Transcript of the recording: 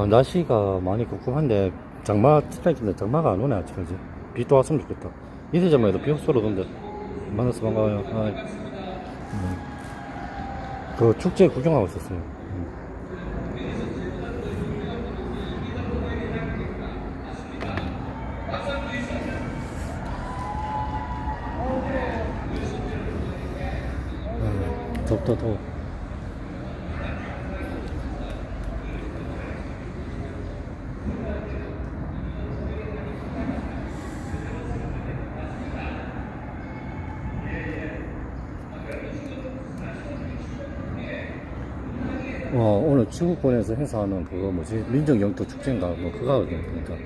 날씨가 많이 꿉꿉한데 장마 스트라이크인데 장마가 안 오네 아직까지. 비 또 왔으면 좋겠다. 이틀 전만 해도 비 쏘러던데. 만나서 반가워요. 그 축제 구경하고 있었어요. 덥다 더워. 오늘 중국권에서 행사하는 그거 뭐지 민족 영토 축제인가 뭐 그거 하거든. 그러니까